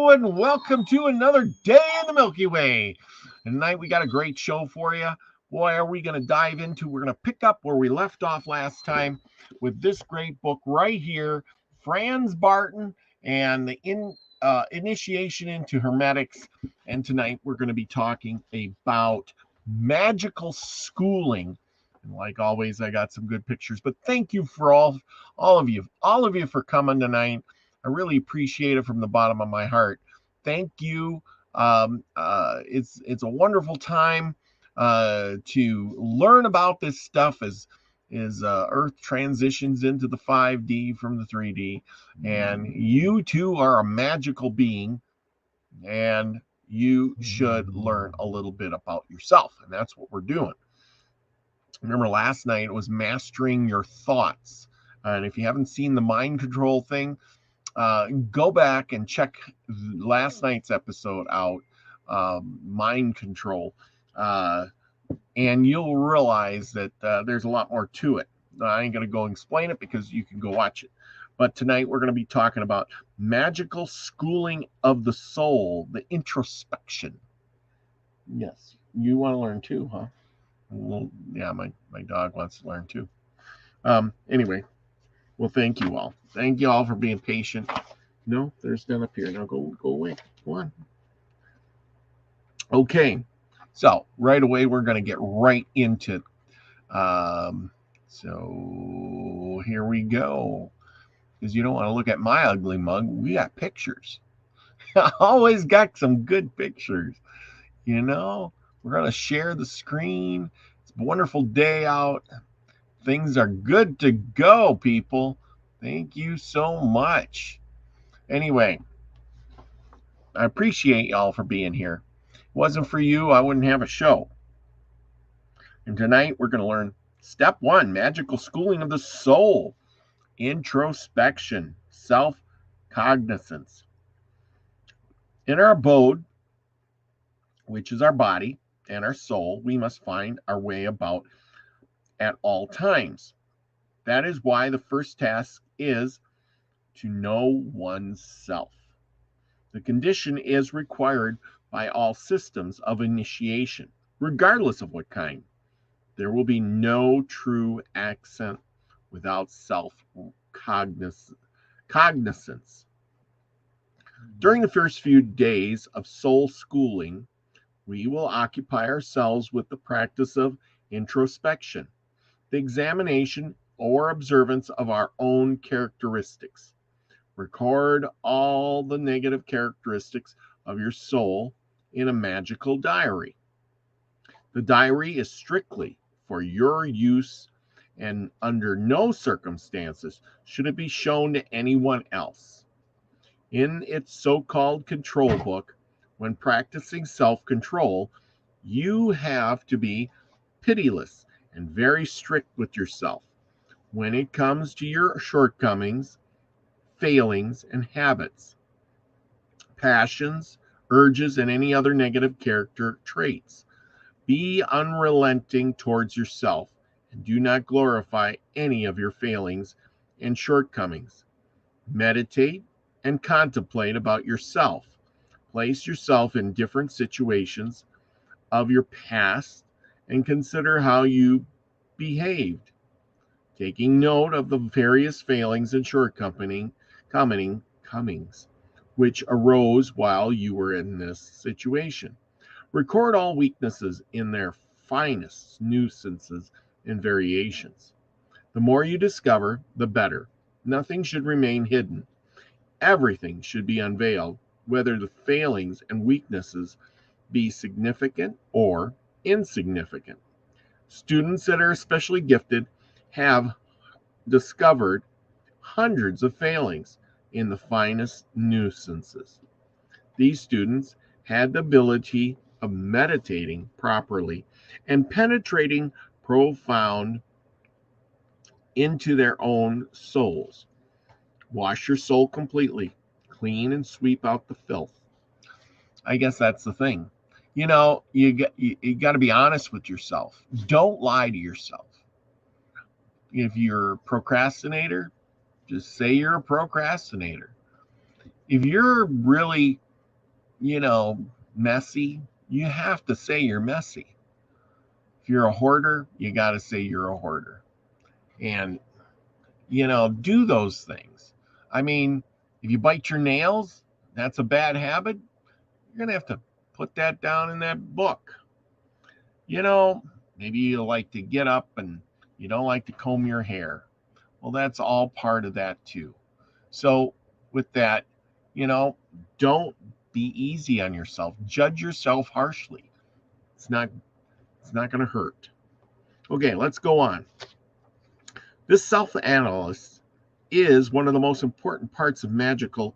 Hello and welcome to another day in the Milky Way. Tonight we got a great show for you. Boy, are we going to dive into, we're going to pick up where we left off last time with this great book right here, Franz Bardon and the Initiation into Hermetics. And tonight we're going to be talking about magical schooling. And like always, I got some good pictures, but thank you for all of you for coming tonight. I really appreciate it from the bottom of my heart. Thank you. It's a wonderful time to learn about this stuff as Earth transitions into the 5D from the 3D. And you too are a magical being, and you should learn a little bit about yourself. And that's what we're doing. Remember last night it was mastering your thoughts. And if you haven't seen the mind control thing, go back and check last night's episode out, mind control, and you'll realize that there's a lot more to it. I ain't going to go explain it because you can go watch it. But tonight we're going to be talking about magical schooling of the soul, the introspection. Yes, you want to learn too, huh? Well, yeah, my dog wants to learn too. Anyway. Well, thank you all. Thank you all for being patient. No, there's none up here. Now go away. Go on. Okay. So right away, we're going to get right into it. So here we go. Because you don't want to look at my ugly mug. We got pictures. I always got some good pictures. You know, we're going to share the screen. It's a wonderful day out. Things are good to go, people. Thank you so much. Anyway, I appreciate y'all for being here. If it wasn't for you, I wouldn't have a show. And tonight we're going to learn step 1, magical schooling of the soul, introspection, self-cognizance. In our abode, which is our body and our soul, we must find our way about at all times. That is why the first task is to know oneself. The condition is required by all systems of initiation, regardless of what kind. There will be no true ascent without self-cognizance. During the first few days of soul schooling, we will occupy ourselves with the practice of introspection, the examination or observance of our own characteristics. Record all the negative characteristics of your soul in a magical diary. The diary is strictly for your use, and under no circumstances should it be shown to anyone else. In its so-called control book, when practicing self-control, you have to be pitiless and very strict with yourself when it comes to your shortcomings, failings, and habits, passions, urges, and any other negative character traits. Be unrelenting towards yourself and do not glorify any of your failings and shortcomings. Meditate and contemplate about yourself. Place yourself in different situations of your past and consider how you behaved, taking note of the various failings and shortcomings which arose while you were in this situation. Record all weaknesses in their finest nuisances and variations. The more you discover, the better. Nothing should remain hidden. Everything should be unveiled, whether the failings and weaknesses be significant or insignificant. Students that are especially gifted have discovered hundreds of failings in the finest nuisances. These students had the ability of meditating properly and penetrating profound into their own souls. Wash your soul completely, clean and sweep out the filth. I guess that's the thing. You know, you got to be honest with yourself. Don't lie to yourself. If you're a procrastinator, just say you're a procrastinator. If you're really messy, you have to say you're messy. If you're a hoarder, you got to say you're a hoarder. And, do those things. I mean, if you bite your nails, that's a bad habit. You're going to have to put that down in that book. Maybe you like to get up and you don't like to comb your hair. Well, that's all part of that too. So, with that, you know, don't be easy on yourself. Judge yourself harshly. It's not going to hurt. Okay, let's go on. This self-analysis is one of the most important parts of magical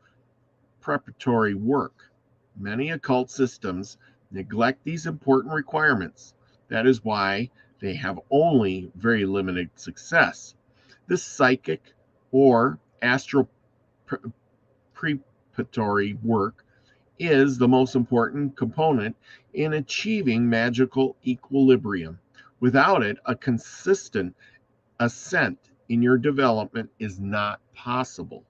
preparatory work. Many occult systems neglect these important requirements. That is why they have only very limited success. This psychic or astral preparatory work is the most important component in achieving magical equilibrium. Without it, a consistent ascent in your development is not possible.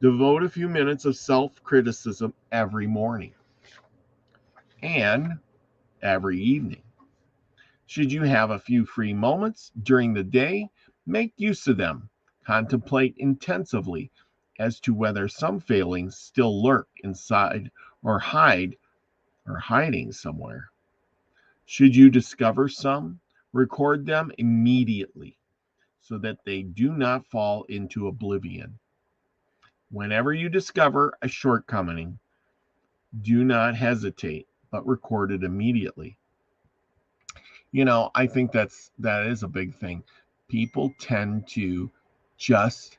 Devote a few minutes of self-criticism every morning and every evening. Should you have a few free moments during the day, make use of them. Contemplate intensively as to whether some failings still lurk inside or hiding somewhere. Should you discover some, record them immediately so that they do not fall into oblivion. Whenever you discover a shortcoming, do not hesitate, but record it immediately. I think that is a big thing. People tend to just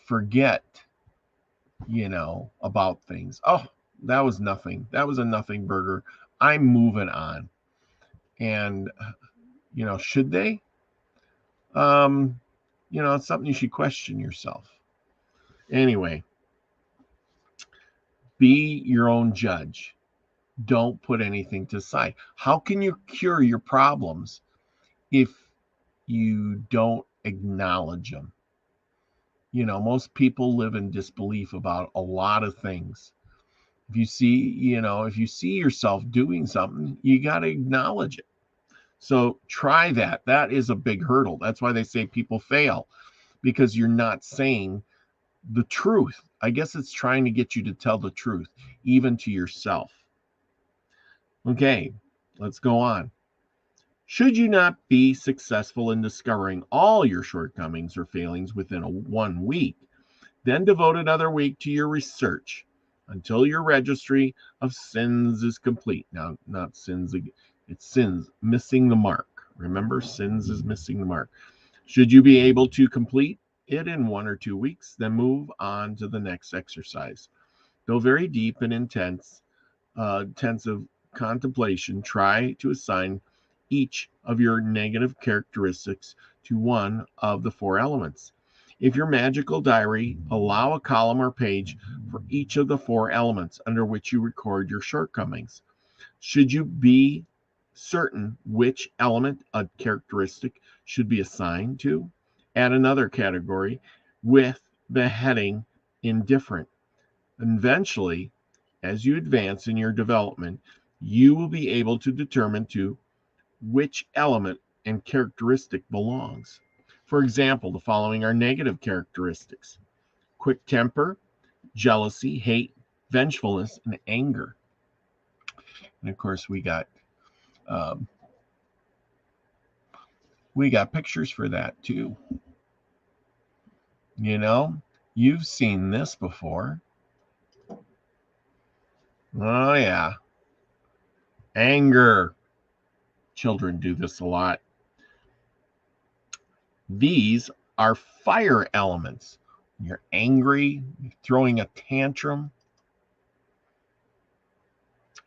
forget, about things. Oh, that was nothing. That was a nothing burger. I'm moving on. And, should they? It's something you should question yourself. Anyway, be your own judge. Don't put anything to the side. How can you cure your problems if you don't acknowledge them? Most people live in disbelief about a lot of things. If you see yourself doing something, you got to acknowledge it. So try that. That is a big hurdle. That's why they say people fail, because you're not saying the truth. I guess it's trying to get you to tell the truth, even to yourself. Okay, let's go on. Should you not be successful in discovering all your shortcomings or failings within 1 week, then devote another week to your research until your registry of sins is complete. Now, not sins, it's sins, missing the mark. Remember, sins is missing the mark. Should you be able to complete it in 1 or 2 weeks, then move on to the next exercise. Though very deep and intensive contemplation, try to assign each of your negative characteristics to one of the 4 elements. If your magical diary, allow a column or page for each of the 4 elements under which you record your shortcomings. Should you be certain which element a characteristic should be assigned to, add another category with the heading indifferent. Eventually, as you advance in your development, you will be able to determine to which element and characteristic belongs. For example, the following are negative characteristics: quick temper, jealousy, hate, vengefulness, and anger. And of course, we got pictures for that too. You've seen this before. Oh yeah. Anger. Children do this a lot. These are fire elements. When you're angry, you're throwing a tantrum.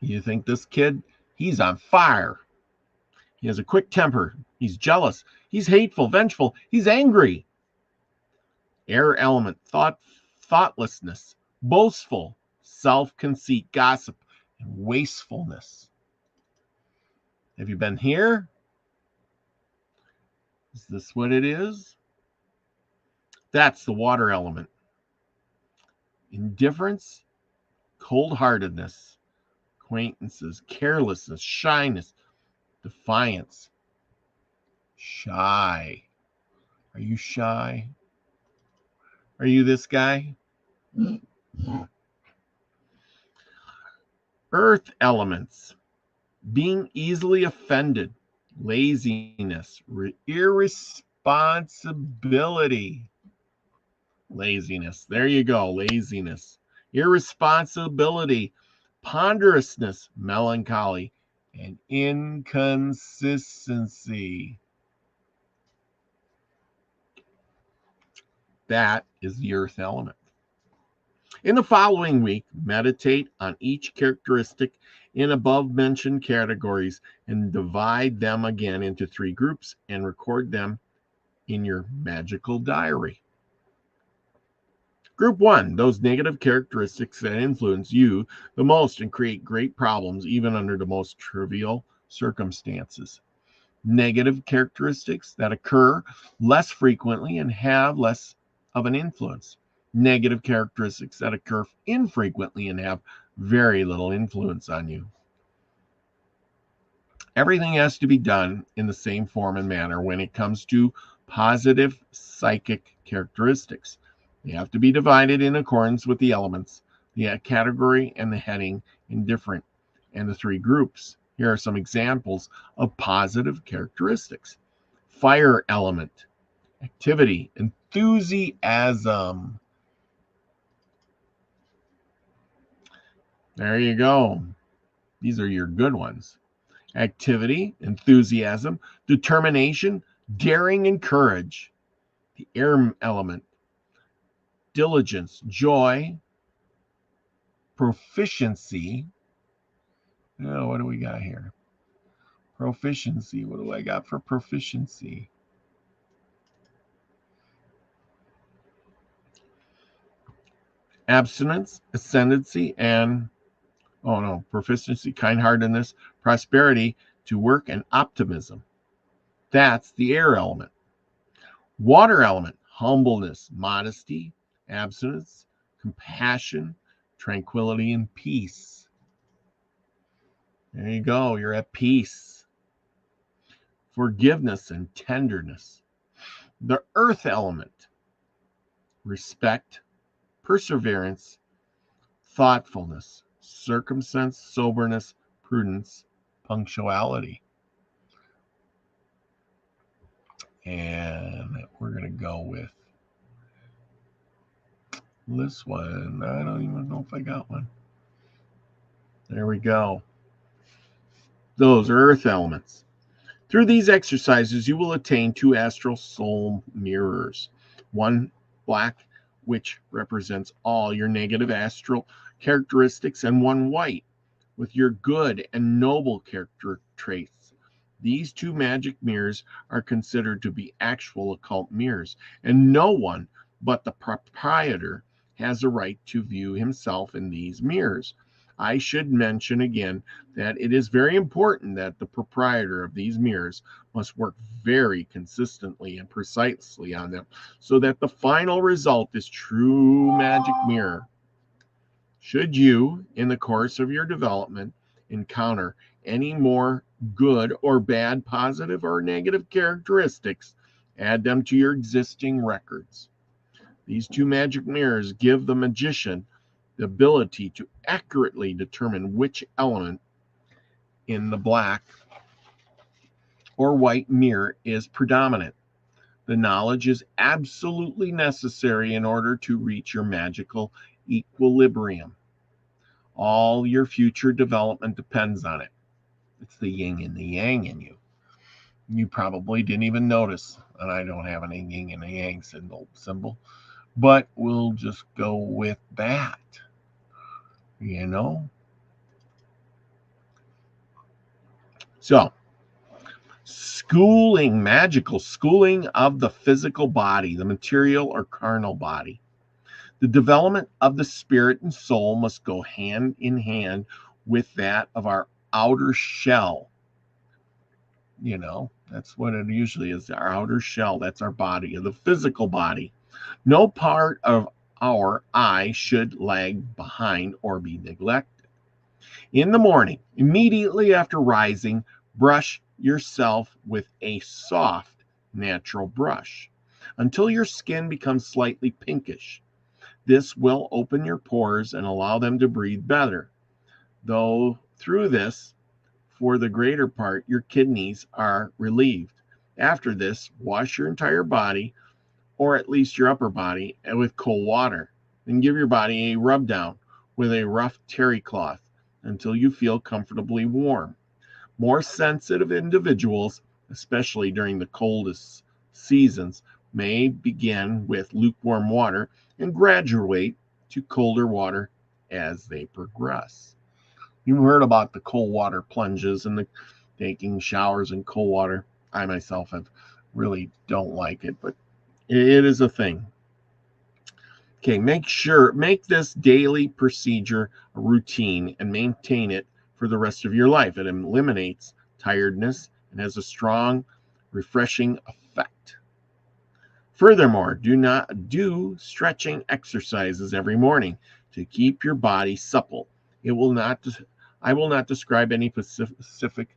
You think this kid, he's on fire. He has a quick temper. He's jealous. He's hateful, vengeful. He's angry. Air element, thoughtlessness, boastful, self-conceit, gossip, and wastefulness. Have you been here? Is this what it is? That's the water element. Indifference cold-heartedness, acquaintances, carelessness, shyness, defiance, shy. Are you shy? Are you this guy? Earth elements, being easily offended, laziness, irresponsibility. Laziness. There you go. Laziness. Irresponsibility, ponderousness, melancholy, and inconsistency. That is the earth element. In the following week, meditate on each characteristic in above mentioned categories and divide them again into 3 groups and record them in your magical diary. Group 1, those negative characteristics that influence you the most and create great problems even under the most trivial circumstances. Negative characteristics that occur less frequently and have less of an influence. Negative characteristics that occur infrequently and have very little influence on you. Everything has to be done in the same form and manner when it comes to positive psychic characteristics. They have to be divided in accordance with the elements, the category, and the heading in different, and the 3 groups. Here are some examples of positive characteristics. Fire element, activity, enthusiasm. There you go. These are your good ones. Activity, enthusiasm, determination, daring, and courage. The air element, diligence, joy, proficiency. Oh, what do we got here? Proficiency. What do I got for proficiency? Abstinence, ascendancy, and proficiency, kind-heartedness, prosperity, to work, and optimism. That's the air element. Water element, humbleness, modesty, abstinence, compassion, tranquility, and peace. There you go. You're at peace. Forgiveness and tenderness. The earth element, respect, perseverance, thoughtfulness, circumstance, soberness, prudence, punctuality. And we're going to go with this one. I don't even know if I got one. There we go. Those are earth elements. Through these exercises, you will attain 2 astral soul mirrors. One black, which represents all your negative astral characteristics, and one white, with your good and noble character traits. These 2 magic mirrors are considered to be actual occult mirrors, and no one but the proprietor has a right to view himself in these mirrors. I should mention again that it is very important that the proprietor of these mirrors must work very consistently and precisely on them so that the final result is true magic mirror. Should you, in the course of your development, encounter any more good or bad, positive or negative characteristics, add them to your existing records. These 2 magic mirrors give the magician the ability to accurately determine which element in the black or white mirror is predominant. The knowledge is absolutely necessary in order to reach your magical equilibrium. All your future development depends on it. It's the yin and the yang in you. You probably didn't even notice, and I don't have any yin and a yang symbol, but we'll just go with that. So, schooling, magical schooling of the physical body, the material or carnal body. The development of the spirit and soul must go hand in hand with that of our outer shell. That's what it usually is, our outer shell. That's our body, the physical body. No part of our eye should lag behind or be neglected. In the morning, immediately after rising, brush yourself with a soft, natural brush until your skin becomes slightly pinkish. This will open your pores and allow them to breathe better. Though through this, for the greater part, your kidneys are relieved. After this, wash your entire body, or at least your upper body, with cold water. Then give your body a rub down with a rough terry cloth until you feel comfortably warm. More sensitive individuals, especially during the coldest seasons, may begin with lukewarm water and graduate to colder water as they progress. You've heard about the cold water plunges and the taking showers in cold water. I myself have really don't like it, but it is a thing. Okay, make this daily procedure a routine and maintain it for the rest of your life. It eliminates tiredness and has a strong, refreshing effect. Furthermore, do stretching exercises every morning to keep your body supple. I will not describe any specific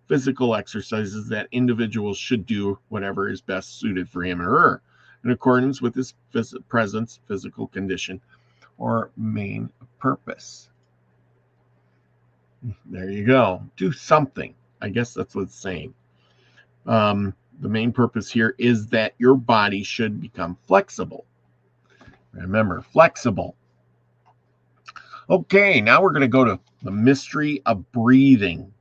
physical exercises that individuals should do whatever is best suited for him or her in accordance with his present physical condition or main purpose. There you go. Do something. I guess that's what it's saying. The main purpose here is that your body should become flexible. Remember, flexible. Okay, now we're going to go to the mystery of breathing.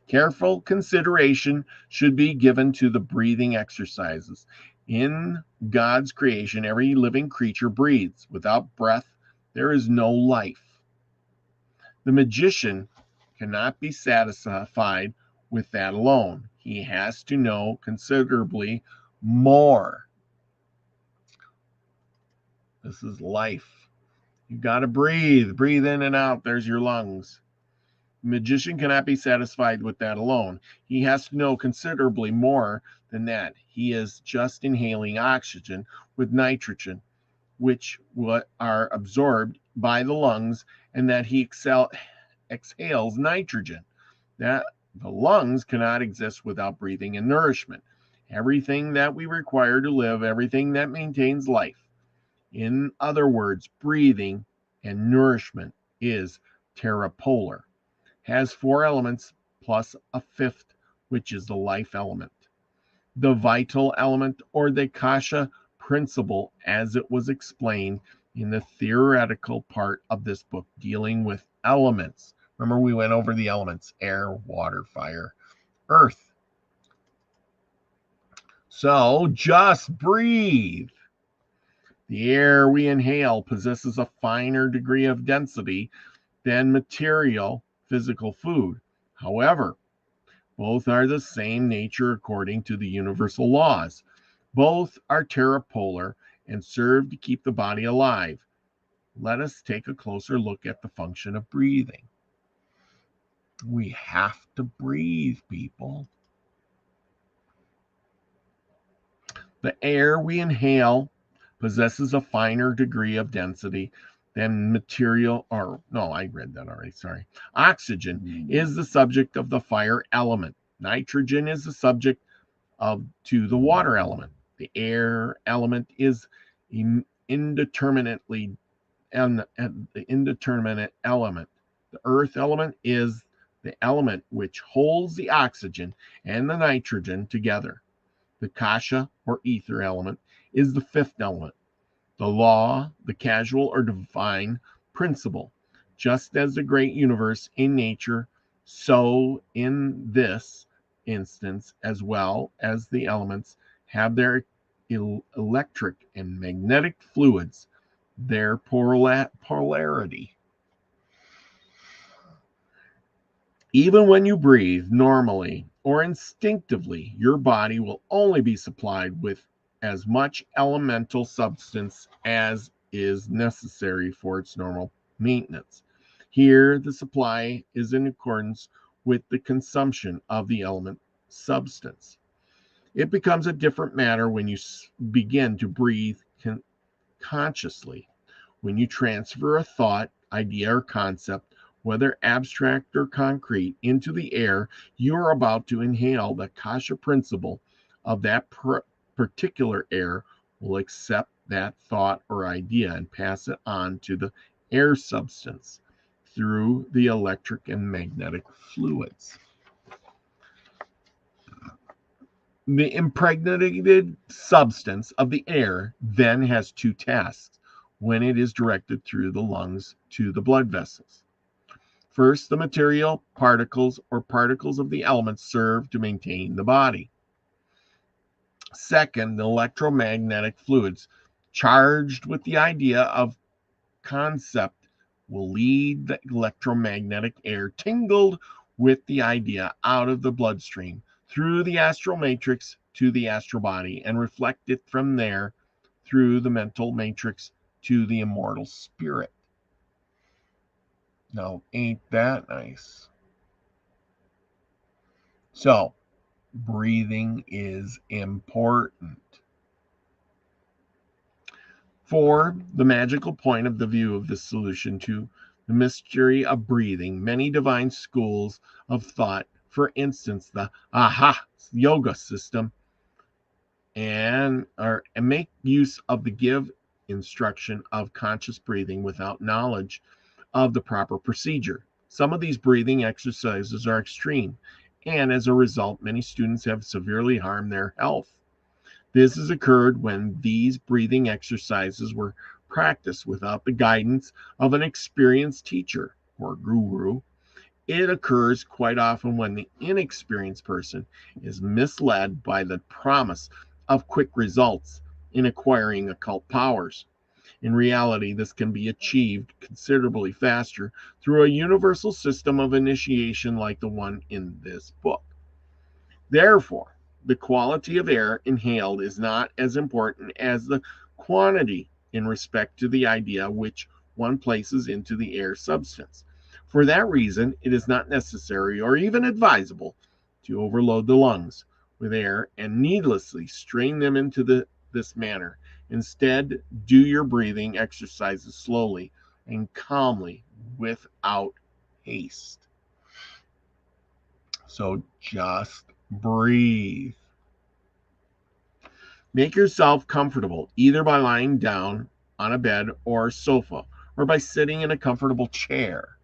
Careful consideration should be given to the breathing exercises. In God's creation, every living creature breathes. Without breath, there is no life. The magician cannot be satisfied with that alone. He has to know considerably more. This is life. You've got to breathe. Breathe in and out. There's your lungs. The magician cannot be satisfied with that alone. He has to know considerably more than that. He is just inhaling oxygen with nitrogen, which are absorbed by the lungs, and that he exhales nitrogen. That the lungs cannot exist without breathing and nourishment. Everything that we require to live, everything that maintains life. In other words, breathing and nourishment is terrapolar. Has 4 elements plus a 5th, which is the life element. The vital element, or the Kasha principle, as it was explained in the theoretical part of this book dealing with elements. Remember, we went over the elements: air, water, fire, earth. So just breathe. The air we inhale possesses a finer degree of density than material physical food. However, both are the same nature according to the universal laws. Both are terrapolar and serve to keep the body alive. Let us take a closer look at the function of breathing. We have to breathe, people. The air we inhale possesses a finer degree of density than material, or no, I read that already, sorry. Oxygen is the subject of the fire element. Nitrogen is the subject to the water element. The air element is indeterminately the indeterminate element. The earth element is the element which holds the oxygen and the nitrogen together. The kasha, or ether element, is the 5th element. The law, the causal or divine principle. Just as the great universe in nature, so in this instance, as well as the elements, have their electric and magnetic fluids, their polarity. Even when you breathe normally or instinctively, your body will only be supplied with as much elemental substance as is necessary for its normal maintenance. Here, the supply is in accordance with the consumption of the element substance. It becomes a different matter when you begin to breathe consciously. When you transfer a thought, idea, or concept, whether abstract or concrete, into the air, you are about to inhale. The Kasha principle of that particular air will accept that thought or idea and pass it on to the air substance through the electric and magnetic fluids. The impregnated substance of the air then has two tasks when it is directed through the lungs to the blood vessels. First, the material particles or particles of the elements serve to maintain the body. Second, the electromagnetic fluids charged with the idea of concept will lead the electromagnetic air tingled with the idea out of the bloodstream through the astral matrix to the astral body and reflect it from there through the mental matrix to the immortal spirit. Now, ain't that nice? So, breathing is important. For the magical point of the view of the solution to the mystery of breathing, many divine schools of thought, for instance, the Aha yoga system, and make use of the give instruction of conscious breathing without knowledge of the proper procedure. Some of these breathing exercises are extreme, and as a result, many students have severely harmed their health. This has occurred when these breathing exercises were practiced without the guidance of an experienced teacher or guru. It occurs quite often when the inexperienced person is misled by the promise of quick results in acquiring occult powers. In reality, this can be achieved considerably faster through a universal system of initiation like the one in this book. Therefore, the quality of air inhaled is not as important as the quantity in respect to the idea which one places into the air substance. For that reason, it is not necessary or even advisable to overload the lungs with air and needlessly strain them into this manner. Instead, do your breathing exercises slowly and calmly without haste. So just breathe. Make yourself comfortable, either by lying down on a bed or sofa, or by sitting in a comfortable chair.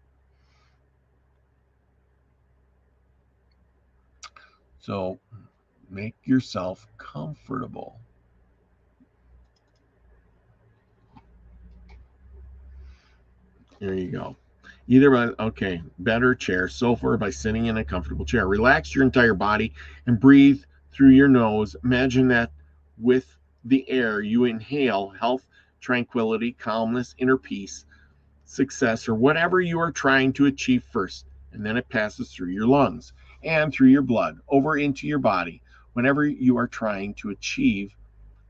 So make yourself comfortable. There you go. Either by, bed or chair, sofa, or by sitting in a comfortable chair. Relax your entire body and breathe through your nose. Imagine that with the air you inhale health, tranquility, calmness, inner peace, success, or whatever you are trying to achieve first. And then it passes through your lungs and through your blood over into your body. Whenever you are trying to achieve,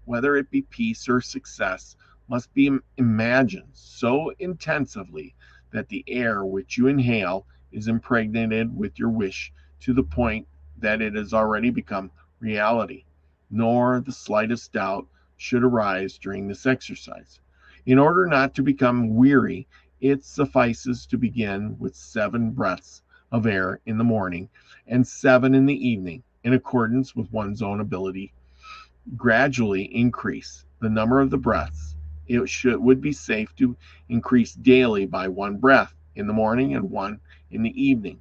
whether it be peace or success, must be imagined so intensively that the air which you inhale is impregnated with your wish to the point that it has already become reality. Nor the slightest doubt should arise during this exercise. In order not to become weary, it suffices to begin with 7 breaths of air in the morning and 7 in the evening, in accordance with one's own ability. Gradually increase the number of the breaths. It would be safe to increase daily by 1 breath in the morning and 1 in the evening.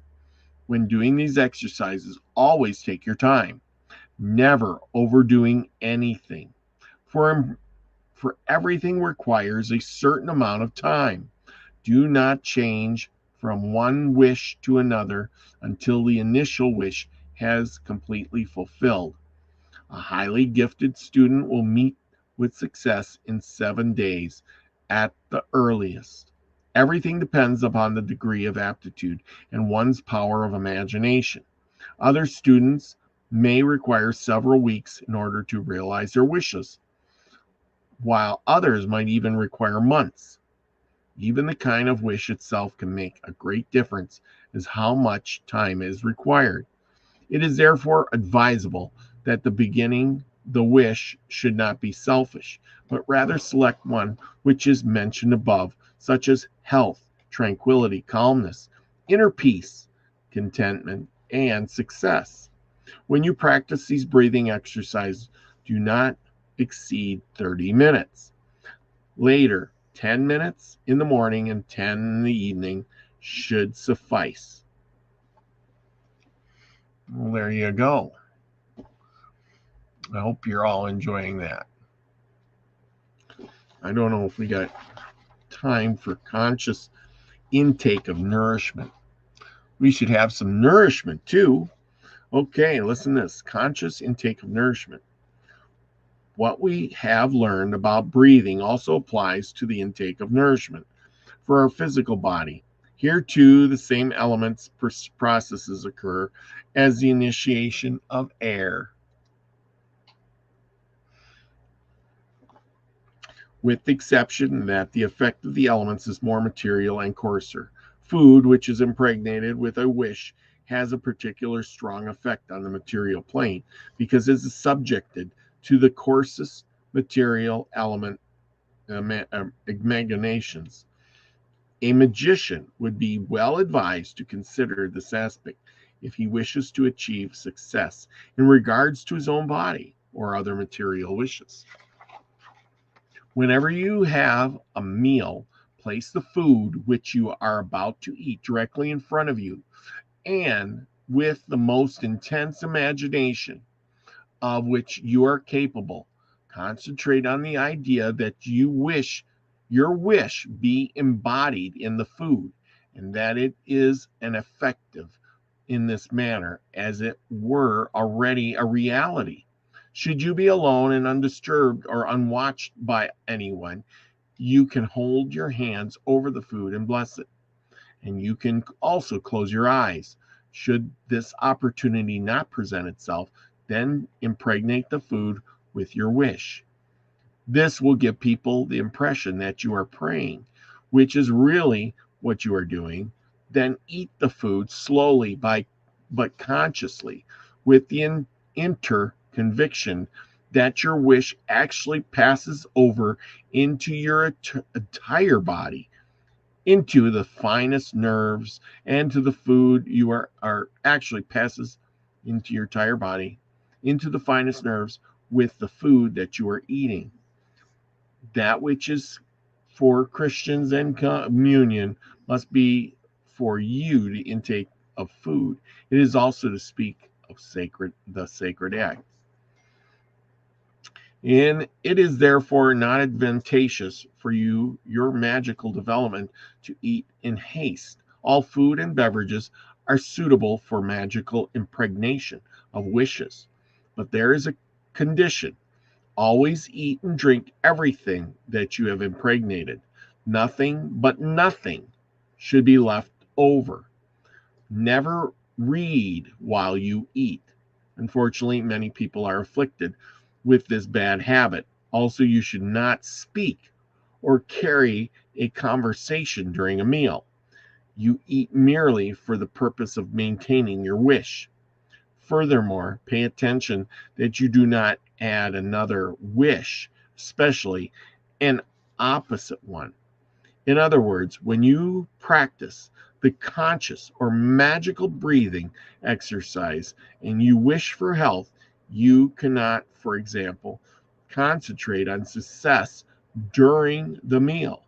When doing these exercises, always take your time, never overdoing anything. For everything requires a certain amount of time. Do not change from one wish to another until the initial wish has completely fulfilled. A highly gifted student will meet with success in 7 days at the earliest. Everything depends upon the degree of aptitude and one's power of imagination. Other students may require several weeks in order to realize their wishes, while others might even require months. Even the kind of wish itself can make a great difference as how much time is required. It is therefore advisable that the beginning The wish should not be selfish, but rather select one which is mentioned above, such as health, tranquility, calmness, inner peace, contentment, and success. When you practice these breathing exercises, do not exceed 30 minutes. Later, 10 minutes in the morning and 10 in the evening should suffice. Well, there you go. I hope you're all enjoying that. I don't know if we got time for conscious intake of nourishment. We should have some nourishment too. Okay, listen to this. Conscious intake of nourishment. What we have learned about breathing also applies to the intake of nourishment for our physical body. Here too, the same elements processes occur as the initiation of air, with the exception that the effect of the elements is more material and coarser. Food, which is impregnated with a wish, has a particular strong effect on the material plane because it is subjected to the coarsest material element imaginations. A magician would be well advised to consider this aspect if he wishes to achieve success in regards to his own body or other material wishes. Whenever you have a meal, place the food which you are about to eat directly in front of you, and with the most intense imagination of which you are capable, concentrate on the idea that your wish be embodied in the food, and that it is an effective in this manner, as it were already a reality. Should you be alone and undisturbed or unwatched by anyone, you can hold your hands over the food and bless it. And you can also close your eyes. Should this opportunity not present itself, then impregnate the food with your wish. This will give people the impression that you are praying, which is really what you are doing. Then eat the food slowly but consciously, with the inner conviction that your wish actually passes over into your entire body, into the finest nerves, and to the food you are actually passes into your entire body, into the finest nerves with the food that you are eating. That which is for Christians and communion must be for you to intake of food. It is also to speak of the sacred act. And it is therefore not advantageous for your magical development, to eat in haste. All food and beverages are suitable for magical impregnation of wishes. But there is a condition. Always eat and drink everything that you have impregnated. Nothing should be left over. Never read while you eat. Unfortunately, many people are afflicted with this bad habit. Also, you should not speak or carry a conversation during a meal. You eat merely for the purpose of maintaining your wish. Furthermore, pay attention that you do not add another wish, especially an opposite one. In other words, when you practice the conscious or magical breathing exercise and you wish for health, you cannot, for example, concentrate on success during the meal.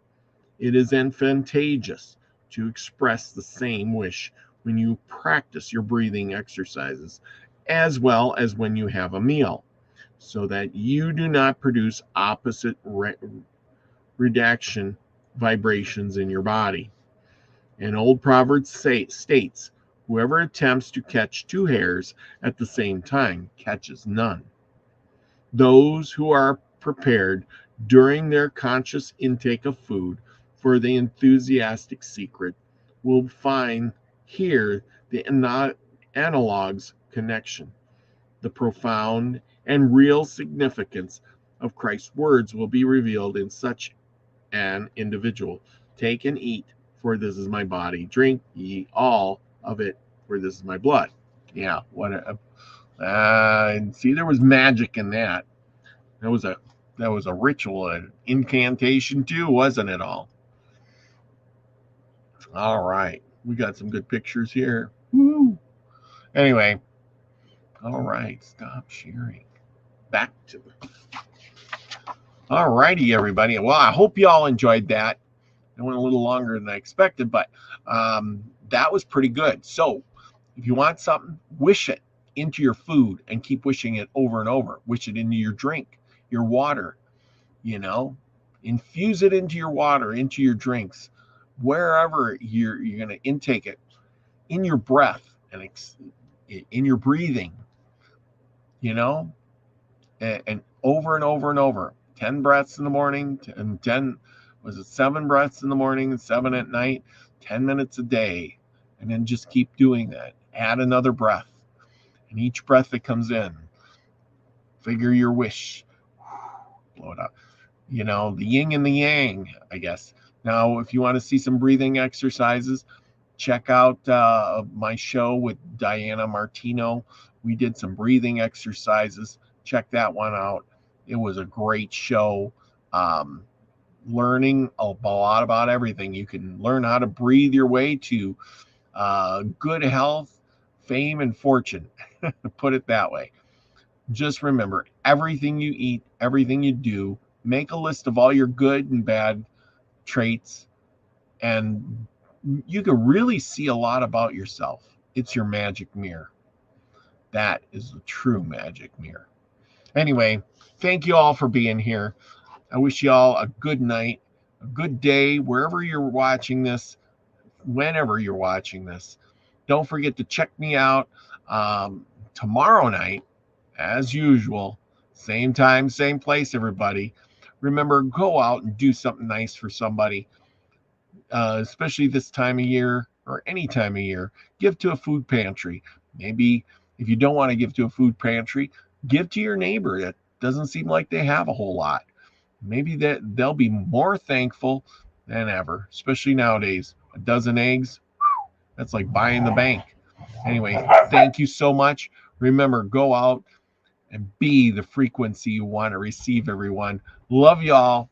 It is advantageous to express the same wish when you practice your breathing exercises, as well as when you have a meal, so that you do not produce opposite redaction vibrations in your body. An old proverb states, whoever attempts to catch two hares at the same time catches none. Those who are prepared during their conscious intake of food for the enthusiastic secret will find here the analogues connection. The profound and real significance of Christ's words will be revealed in such an individual. Take and eat, for this is my body. Drink ye all of it, for this is my blood. Yeah, And see, there was magic in that. That was a ritual, an incantation too, wasn't it all? All right. We got some good pictures here. Woo. Anyway, all right. Stop sharing. Back to the. All righty, everybody. Well, I hope you all enjoyed that. It went a little longer than I expected, but that was pretty good. So if you want something, wish it into your food and keep wishing it over and over. Wish it into your drink, your water, infuse it into your water, into your drinks, wherever you're going to intake it, in your breath and in your breathing, and over and over and over. 10 breaths in the morning and 7 breaths in the morning and 7 at night, 10 minutes a day. And then just keep doing that. Add another breath. And each breath that comes in, figure your wish. Blow it up. The yin and the yang, I guess. Now, if you want to see some breathing exercises, check out my show with Diana Martino. We did some breathing exercises. Check that one out. It was a great show. Learning a lot about everything. You can learn how to breathe your way to good health, fame, and fortune. Put it that way. Just remember, everything you eat, everything you do, make a list of all your good and bad traits, and you can really see a lot about yourself. It's your magic mirror. That is the true magic mirror. Anyway, thank you all for being here. I wish you all a good night, a good day, wherever you're watching this, whenever you're watching this. Don't forget to check me out tomorrow night, as usual. Same time, same place, everybody. Remember, go out and do something nice for somebody, especially this time of year or any time of year. Give to a food pantry. Maybe if you don't want to give to a food pantry, give to your neighbor that doesn't seem like they have a whole lot. Maybe they'll be more thankful than ever, especially nowadays. A dozen eggs, that's like buying the bank. Anyway, thank you so much. Remember, go out and be the frequency you want to receive, everyone. Love y'all.